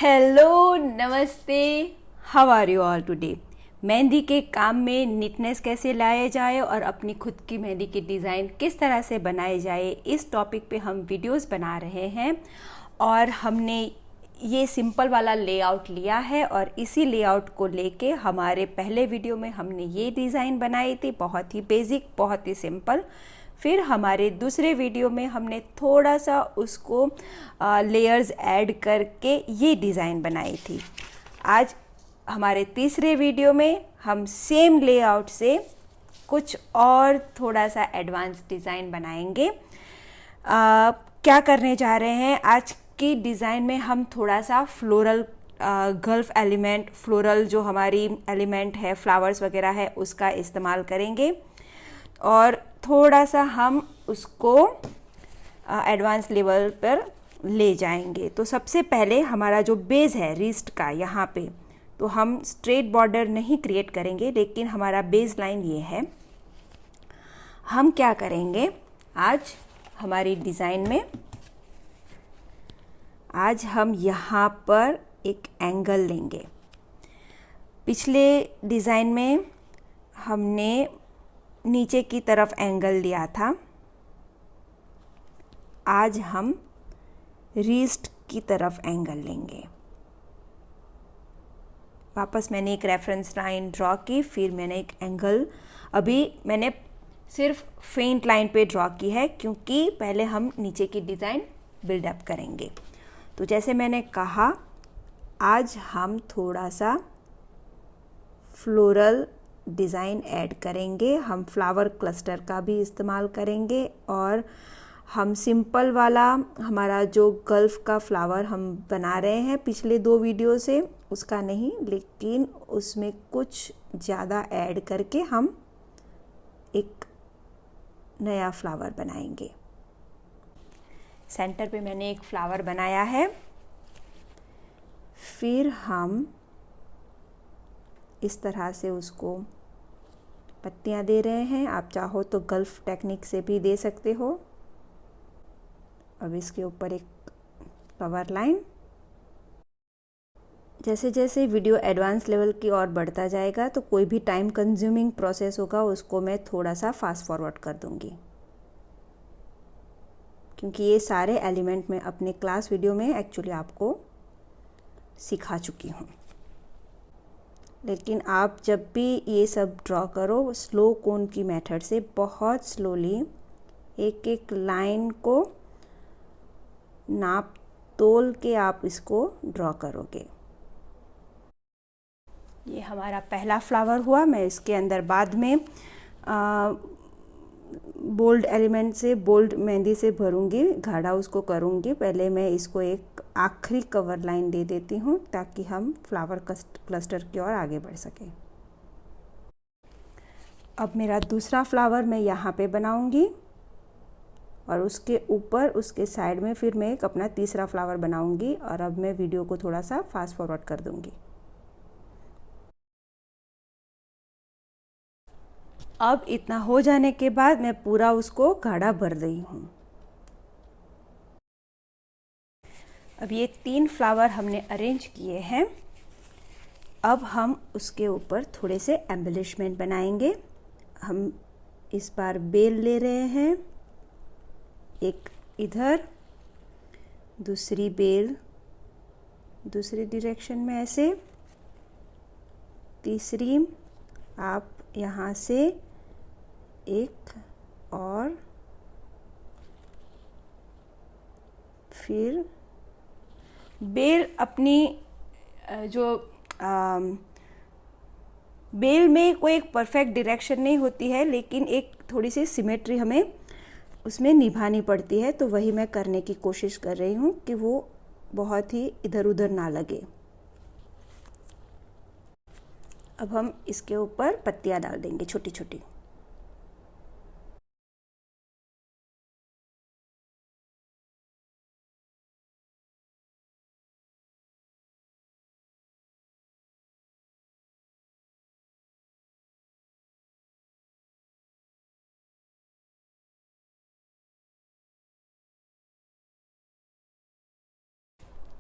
Hello, नमस्ते। How are you all today. Mehndi के काम में नीटनेस कैसे लाया जाए और अपनी खुद की मेहंदी की डिज़ाइन किस तरह से बनाए जाए, इस टॉपिक पे हम वीडियोस बना रहे हैं। और हमने ये सिंपल वाला लेआउट लिया है और इसी लेआउट को लेके हमारे पहले वीडियो में हमने ये डिज़ाइन बनाई थी, बहुत ही बेसिक, बहुत ही सिंपल। फिर हमारे दूसरे वीडियो में हमने थोड़ा सा उसको लेयर्स ऐड करके ये डिज़ाइन बनाई थी। आज हमारे तीसरे वीडियो में हम सेम लेआउट से कुछ और थोड़ा सा एडवांस डिज़ाइन बनाएंगे। क्या करने जा रहे हैं, आज की डिज़ाइन में हम थोड़ा सा फ्लोरल गल्फ एलिमेंट, फ्लोरल जो हमारी एलिमेंट है, फ्लावर्स वगैरह है, उसका इस्तेमाल करेंगे और थोड़ा सा हम उसको एडवांस लेवल पर ले जाएंगे। तो सबसे पहले हमारा जो बेस है रिस्ट का, यहाँ पे तो हम स्ट्रेट बॉर्डर नहीं क्रिएट करेंगे, लेकिन हमारा बेस लाइन ये है। हम क्या करेंगे आज हमारी डिज़ाइन में, आज हम यहाँ पर एक एंगल लेंगे। पिछले डिज़ाइन में हमने नीचे की तरफ एंगल लिया था, आज हम रिस्ट की तरफ एंगल लेंगे। वापस मैंने एक रेफरेंस लाइन ड्रॉ की, फिर मैंने एक एंगल, अभी मैंने सिर्फ फेंट लाइन पे ड्रॉ की है क्योंकि पहले हम नीचे की डिज़ाइन बिल्डअप करेंगे। तो जैसे मैंने कहा, आज हम थोड़ा सा फ्लोरल डिज़ाइन ऐड करेंगे, हम फ्लावर क्लस्टर का भी इस्तेमाल करेंगे और हम सिंपल वाला हमारा जो गल्फ का फ्लावर हम बना रहे हैं पिछले दो वीडियो से, उसका नहीं, लेकिन उसमें कुछ ज़्यादा ऐड करके हम एक नया फ्लावर बनाएंगे। सेंटर पे मैंने एक फ्लावर बनाया है, फिर हम इस तरह से उसको पत्तियां दे रहे हैं। आप चाहो तो गल्फ टेक्निक से भी दे सकते हो। अब इसके ऊपर एक कवर लाइन। जैसे जैसे वीडियो एडवांस लेवल की ओर बढ़ता जाएगा तो कोई भी टाइम कंज्यूमिंग प्रोसेस होगा उसको मैं थोड़ा सा फास्ट फॉरवर्ड कर दूंगी, क्योंकि ये सारे एलिमेंट मैं अपने क्लास वीडियो में एक्चुअली आपको सिखा चुकी हूँ। लेकिन आप जब भी ये सब ड्रॉ करो, स्लो कोन की मेथड से बहुत स्लोली एक एक लाइन को नाप तोल के आप इसको ड्रॉ करोगे। ये हमारा पहला फ्लावर हुआ। मैं इसके अंदर बाद में बोल्ड एलिमेंट से, बोल्ड मेहंदी से भरूंगी, गाढ़ा उसको करूंगी। पहले मैं इसको एक आखिरी कवर लाइन दे देती हूँ ताकि हम फ्लावर क्लस्टर की ओर आगे बढ़ सकें। अब मेरा दूसरा फ्लावर मैं यहाँ पे बनाऊंगी और उसके ऊपर, उसके साइड में फिर मैं एक अपना तीसरा फ्लावर बनाऊंगी। और अब मैं वीडियो को थोड़ा सा फास्ट फॉरवर्ड कर दूंगी। अब इतना हो जाने के बाद मैं पूरा उसको गाढ़ा भर रही हूँ। अब ये 3 फ्लावर हमने अरेंज किए हैं। अब हम उसके ऊपर थोड़े से एम्बेलिशमेंट बनाएंगे। हम इस बार बेल ले रहे हैं, एक इधर, दूसरी बेल दूसरी डायरेक्शन में ऐसे, तीसरी आप यहाँ से एक और, फिर बेल अपनी जो बेल में कोई एक परफेक्ट डायरेक्शन नहीं होती है, लेकिन एक थोड़ी सी सिमेट्री हमें उसमें निभानी पड़ती है। तो वही मैं करने की कोशिश कर रही हूँ कि वो बहुत ही इधर उधर ना लगे। अब हम इसके ऊपर पत्तियाँ डाल देंगे छोटी छोटी।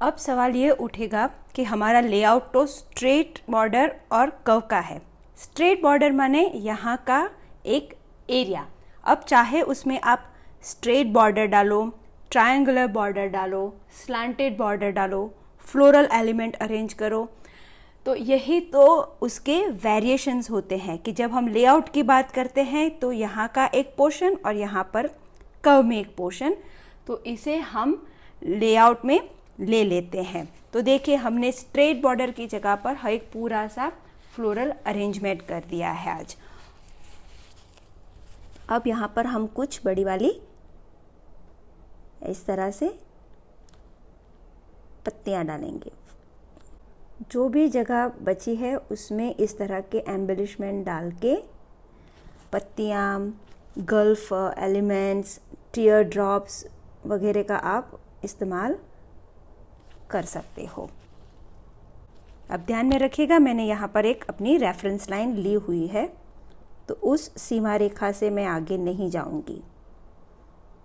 अब सवाल ये उठेगा कि हमारा लेआउट तो स्ट्रेट बॉर्डर और कर्व का है। स्ट्रेट बॉर्डर माने यहाँ का एक एरिया। अब चाहे उसमें आप स्ट्रेट बॉर्डर डालो, ट्रायंगुलर बॉर्डर डालो, स्लांटेड बॉर्डर डालो, फ्लोरल एलिमेंट अरेंज करो, तो यही तो उसके वेरिएशंस होते हैं कि जब हम लेआउट की बात करते हैं तो यहाँ का एक पोर्शन और यहाँ पर कर्व में एक पोर्शन, तो इसे हम लेआउट में ले लेते हैं। तो देखिए हमने स्ट्रेट बॉर्डर की जगह पर एक पूरा सा फ्लोरल अरेंजमेंट कर दिया है आज। अब यहाँ पर हम कुछ बड़ी वाली इस तरह से पत्तियाँ डालेंगे। जो भी जगह बची है उसमें इस तरह के एम्बेलिशमेंट डाल के पत्तियाँ, गल्फ एलिमेंट्स, टीयर ड्रॉप्स वगैरह का आप इस्तेमाल कर सकते हो। अब ध्यान में रखिएगा मैंने यहाँ पर एक अपनी रेफरेंस लाइन ली हुई है, तो उस सीमा रेखा से मैं आगे नहीं जाऊंगी।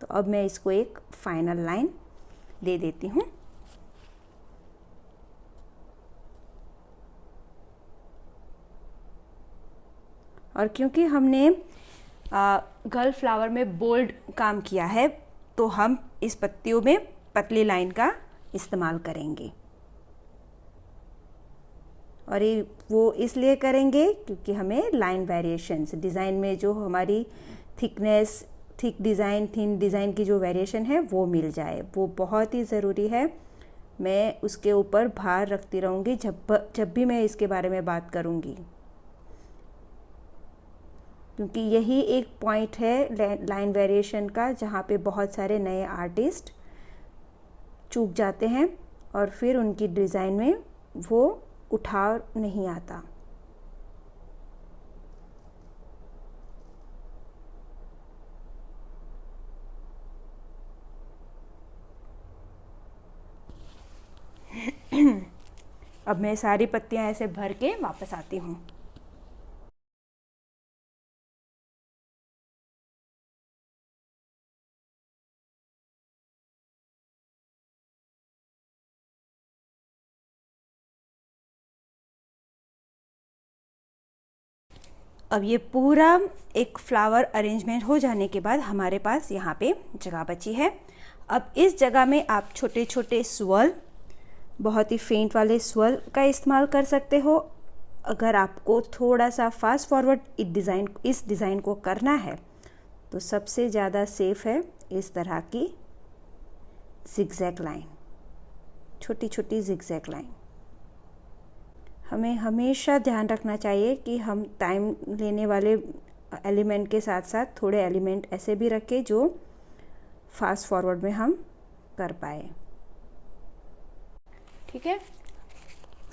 तो अब मैं इसको एक फाइनल लाइन दे देती हूँ। और क्योंकि हमने गल्फ फ्लावर में बोल्ड काम किया है तो हम इस पत्तियों में पतली लाइन का इस्तेमाल करेंगे। और ये वो इसलिए करेंगे क्योंकि हमें लाइन वेरिएशंस डिज़ाइन में जो हमारी thickness, thick design, thin design की जो वेरिएशन है वो मिल जाए, वो बहुत ही ज़रूरी है। मैं उसके ऊपर भार रखती रहूँगी जब भी मैं इसके बारे में बात करूँगी, क्योंकि यही एक पॉइंट है लाइन वेरिएशन का जहाँ पे बहुत सारे नए आर्टिस्ट चूक जाते हैं और फिर उनकी डिज़ाइन में वो उठाव नहीं आता। अब मैं सारी पत्तियां ऐसे भर के वापस आती हूँ। अब ये पूरा एक फ्लावर अरेंजमेंट हो जाने के बाद हमारे पास यहाँ पे जगह बची है। अब इस जगह में आप छोटे छोटे स्वर्ल, बहुत ही फेंट वाले स्वर्ल का इस्तेमाल कर सकते हो। अगर आपको थोड़ा सा फास्ट फॉरवर्ड इस डिज़ाइन को करना है तो सबसे ज़्यादा सेफ है इस तरह की जिगजैग लाइन, छोटी छोटी जिगजैग लाइन। हमें हमेशा ध्यान रखना चाहिए कि हम टाइम लेने वाले एलिमेंट के साथ साथ थोड़े एलिमेंट ऐसे भी रखें जो फास्ट फॉरवर्ड में हम कर पाए। ठीक है,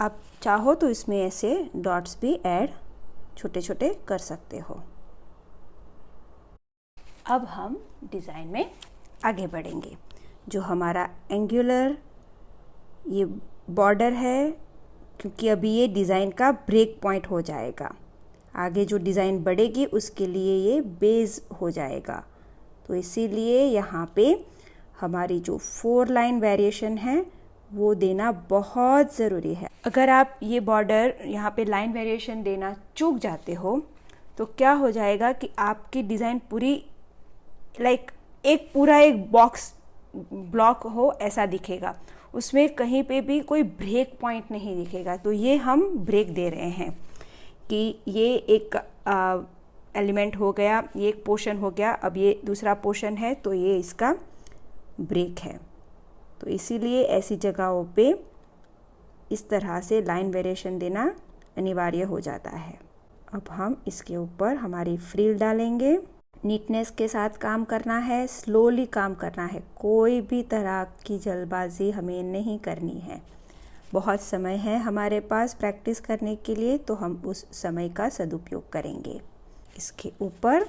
आप चाहो तो इसमें ऐसे डॉट्स भी ऐड छोटे छोटे कर सकते हो। अब हम डिज़ाइन में आगे बढ़ेंगे। जो हमारा एंगुलर ये बॉर्डर है, क्योंकि अभी ये डिज़ाइन का ब्रेक पॉइंट हो जाएगा, आगे जो डिज़ाइन बढ़ेगी उसके लिए ये बेस हो जाएगा, तो इसीलिए यहाँ पे हमारी जो 4 लाइन वेरिएशन है वो देना बहुत ज़रूरी है। अगर आप ये बॉर्डर यहाँ पे लाइन वेरिएशन देना चूक जाते हो तो क्या हो जाएगा कि आपकी डिज़ाइन पूरी एक पूरा एक बॉक्स ब्लॉक हो ऐसा दिखेगा, उसमें कहीं पे भी कोई ब्रेक पॉइंट नहीं दिखेगा। तो ये हम ब्रेक दे रहे हैं कि ये एक एलिमेंट हो गया, ये एक पोर्शन हो गया, अब ये दूसरा पोर्शन है तो ये इसका ब्रेक है। तो इसीलिए ऐसी जगहों पे इस तरह से लाइन वेरिएशन देना अनिवार्य हो जाता है। अब हम इसके ऊपर हमारी फ्रिल डालेंगे। नीटनेस के साथ काम करना है, स्लोली काम करना है, कोई भी तरह की जल्दबाजी हमें नहीं करनी है। बहुत समय है हमारे पास प्रैक्टिस करने के लिए, तो हम उस समय का सदुपयोग करेंगे। इसके ऊपर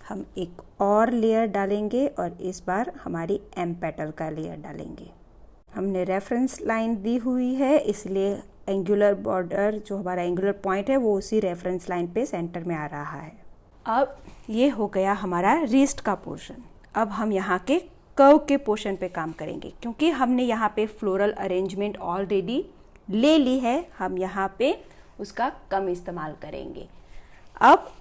हम एक और लेयर डालेंगे और इस बार हमारी एम पेटल का लेयर डालेंगे। हमने रेफरेंस लाइन दी हुई है, इसलिए एंगुलर बॉर्डर जो हमारा एंगुलर पॉइंट है वो उसी रेफरेंस लाइन पे सेंटर में आ रहा है। अब ये हो गया हमारा रिस्ट का पोर्शन। अब हम यहाँ के कर्व के पोर्शन पे काम करेंगे, क्योंकि हमने यहाँ पे फ्लोरल अरेंजमेंट ऑलरेडी ले ली है, हम यहाँ पे उसका कम इस्तेमाल करेंगे। अब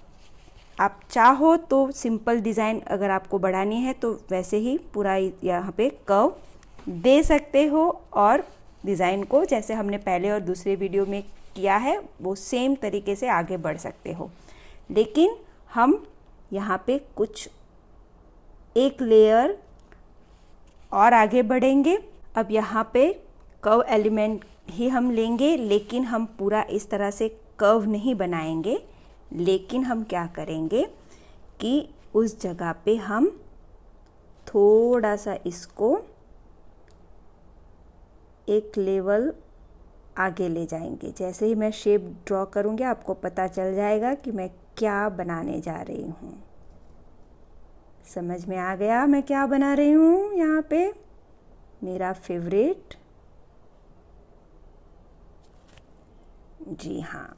आप चाहो तो सिंपल डिज़ाइन अगर आपको बढ़ानी है तो वैसे ही पूरा यहाँ पे कर्व दे सकते हो, और डिज़ाइन को जैसे हमने पहले और दूसरे वीडियो में किया है वो सेम तरीके से आगे बढ़ सकते हो। लेकिन हम यहाँ पे कुछ एक लेयर और आगे बढ़ेंगे। अब यहाँ पे कर्व एलिमेंट ही हम लेंगे, लेकिन हम पूरा इस तरह से कर्व नहीं बनाएंगे, लेकिन हम क्या करेंगे कि उस जगह पे हम थोड़ा सा इसको एक लेवल आगे ले जाएंगे। जैसे ही मैं शेप ड्रॉ करूँगी आपको पता चल जाएगा कि मैं क्या बनाने जा रही हूँ। समझ में आ गया मैं क्या बना रही हूँ? यहाँ पे मेरा फेवरेट, जी हाँ,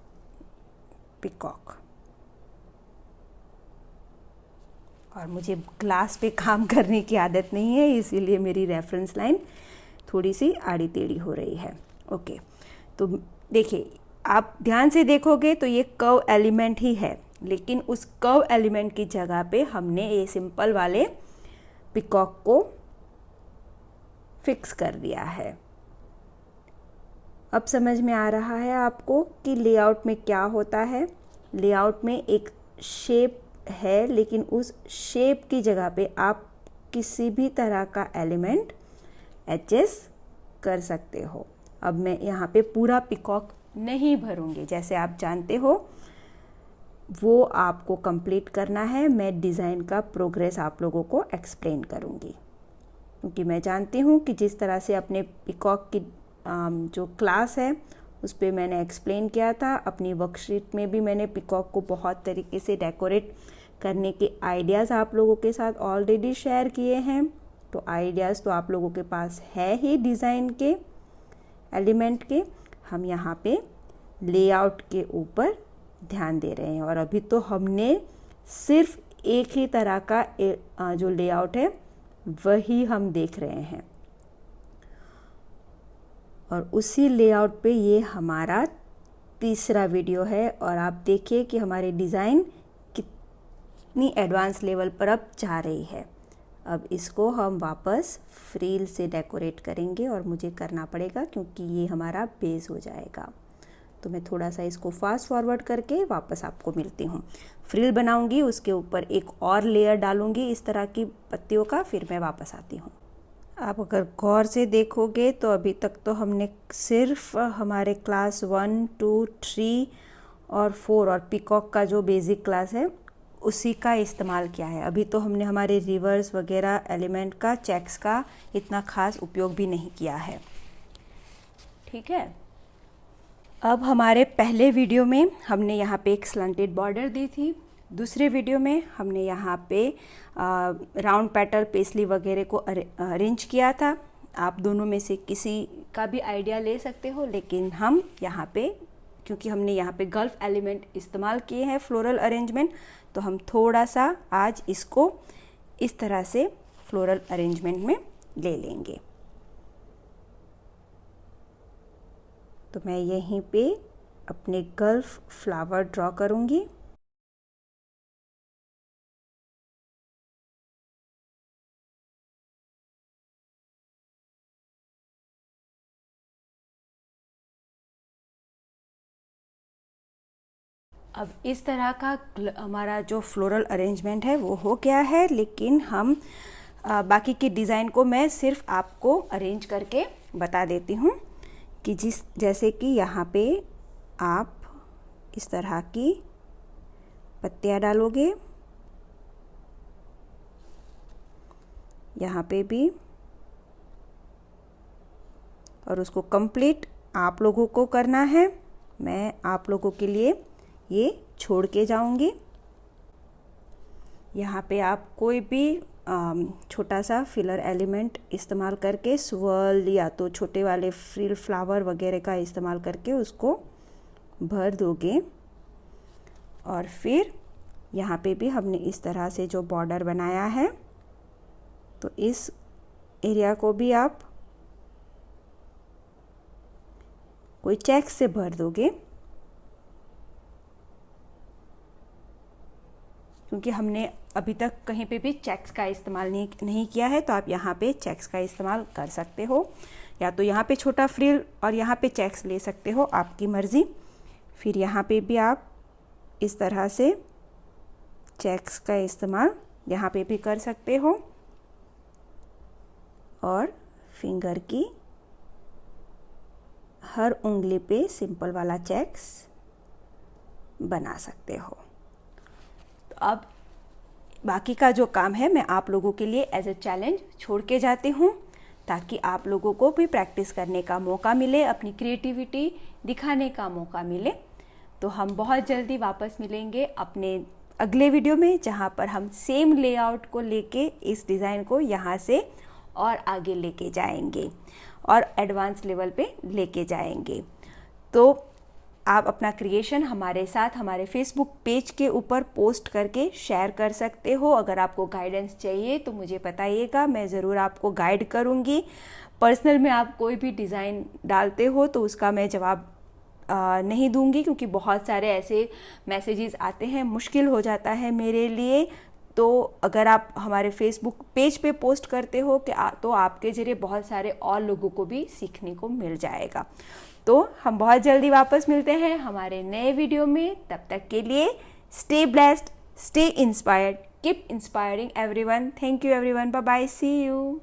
पिकॉक। और मुझे ग्लास पे काम करने की आदत नहीं है, इसीलिए मेरी रेफरेंस लाइन थोड़ी सी आड़ी टेढ़ी हो रही है। ओके, तो देखिए आप ध्यान से देखोगे तो ये कर्व एलिमेंट ही है, लेकिन उस कर्व एलिमेंट की जगह पे हमने ये सिंपल वाले पिकॉक को फिक्स कर दिया है। अब समझ में आ रहा है आपको कि लेआउट में क्या होता है। लेआउट में एक शेप है, लेकिन उस शेप की जगह पे आप किसी भी तरह का एलिमेंट एडजस्ट कर सकते हो। अब मैं यहाँ पे पूरा पिकॉक नहीं भरूँगी, जैसे आप जानते हो वो आपको कंप्लीट करना है। मैं डिज़ाइन का प्रोग्रेस आप लोगों को एक्सप्लेन करूँगी, क्योंकि मैं जानती हूँ कि जिस तरह से अपने पिकॉक की जो क्लास है उस पर मैंने एक्सप्लेन किया था, अपनी वर्कशीट में भी मैंने पिकॉक को बहुत तरीके से डेकोरेट करने के आइडियाज़ आप लोगों के साथ ऑलरेडी शेयर किए हैं। तो आइडियाज़ तो आप लोगों के पास है ही डिज़ाइन के एलिमेंट के। हम यहाँ पे लेआउट के ऊपर ध्यान दे रहे हैं, और अभी तो हमने सिर्फ एक ही तरह का जो लेआउट है वही हम देख रहे हैं, और उसी लेआउट पे ये हमारा तीसरा वीडियो है। और आप देखिए कि हमारी डिज़ाइन कितनी एडवांस लेवल पर अब जा रही है। अब इसको हम वापस फ्रिल से डेकोरेट करेंगे, और मुझे करना पड़ेगा क्योंकि ये हमारा बेस हो जाएगा। तो मैं थोड़ा सा इसको फास्ट फॉरवर्ड करके वापस आपको मिलती हूँ। फ्रिल बनाऊंगी, उसके ऊपर एक और लेयर डालूंगी इस तरह की पत्तियों का, फिर मैं वापस आती हूँ। आप अगर गौर से देखोगे तो अभी तक तो हमने सिर्फ हमारे क्लास 1, 2, 3 और 4 और पिकॉक का जो बेसिक क्लास है उसी का इस्तेमाल किया है। अभी तो हमने हमारे रिवर्स वगैरह एलिमेंट का, चेक्स का इतना खास उपयोग भी नहीं किया है। ठीक है, अब हमारे पहले वीडियो में हमने यहाँ पे एक स्लंटेड बॉर्डर दी थी, दूसरे वीडियो में हमने यहाँ पे राउंड पेटल, पेस्ली वगैरह को अरेंज किया था। आप दोनों में से किसी का भी आइडिया ले सकते हो, लेकिन हम यहाँ पे क्योंकि हमने यहाँ पे गल्फ एलिमेंट इस्तेमाल किए हैं फ्लोरल अरेंजमेंट, तो हम थोड़ा सा आज इसको इस तरह से फ्लोरल अरेंजमेंट में ले लेंगे। तो मैं यहीं पे अपने गल्फ फ्लावर ड्रॉ करूँगी। अब इस तरह का हमारा जो फ्लोरल अरेंजमेंट है वो हो गया है, लेकिन हम बाकी की डिज़ाइन को मैं सिर्फ आपको अरेंज करके बता देती हूँ कि जैसे कि यहाँ पे आप इस तरह की पत्तियाँ डालोगे, यहाँ पे भी, और उसको कंप्लीट आप लोगों को करना है। मैं आप लोगों के लिए ये छोड़ के जाऊंगी। यहाँ पे आप कोई भी छोटा सा फिलर एलिमेंट इस्तेमाल करके, स्वर्ल या तो छोटे वाले फ्रिल फ्लावर वगैरह का इस्तेमाल करके उसको भर दोगे। और फिर यहाँ पे भी हमने इस तरह से जो बॉर्डर बनाया है, तो इस एरिया को भी आप कोई चेक से भर दोगे, क्योंकि हमने अभी तक कहीं पे भी चेक्स का इस्तेमाल नहीं किया है, तो आप यहाँ पे चेक्स का इस्तेमाल कर सकते हो, या तो यहाँ पे छोटा फ्रिल और यहाँ पे चेक्स ले सकते हो, आपकी मर्ज़ी। फिर यहाँ पे भी आप इस तरह से चेक्स का इस्तेमाल यहाँ पे भी कर सकते हो और फिंगर की हर उंगली पे सिंपल वाला चेक्स बना सकते हो। तो अब बाकी का जो काम है मैं आप लोगों के लिए एज ए चैलेंज छोड़ के जाती हूँ, ताकि आप लोगों को भी प्रैक्टिस करने का मौका मिले, अपनी क्रिएटिविटी दिखाने का मौका मिले। तो हम बहुत जल्दी वापस मिलेंगे अपने अगले वीडियो में, जहाँ पर हम सेम लेआउट को लेके इस डिज़ाइन को यहाँ से और आगे लेके जाएंगे और एडवांस लेवल पे लेके जाएंगे। तो आप अपना क्रिएशन हमारे साथ हमारे फेसबुक पेज के ऊपर पोस्ट करके शेयर कर सकते हो। अगर आपको गाइडेंस चाहिए तो मुझे बताइएगा, मैं ज़रूर आपको गाइड करूँगी। पर्सनल में आप कोई भी डिज़ाइन डालते हो तो उसका मैं जवाब नहीं दूंगी, क्योंकि बहुत सारे ऐसे मैसेजेस आते हैं, मुश्किल हो जाता है मेरे लिए। तो अगर आप हमारे फेसबुक पेज पे पोस्ट करते हो तो आपके ज़रिए बहुत सारे और लोगों को भी सीखने को मिल जाएगा। तो हम बहुत जल्दी वापस मिलते हैं हमारे नए वीडियो में। तब तक के लिए stay blessed, stay inspired, keep inspiring everyone. Thank you everyone, bye bye, see you.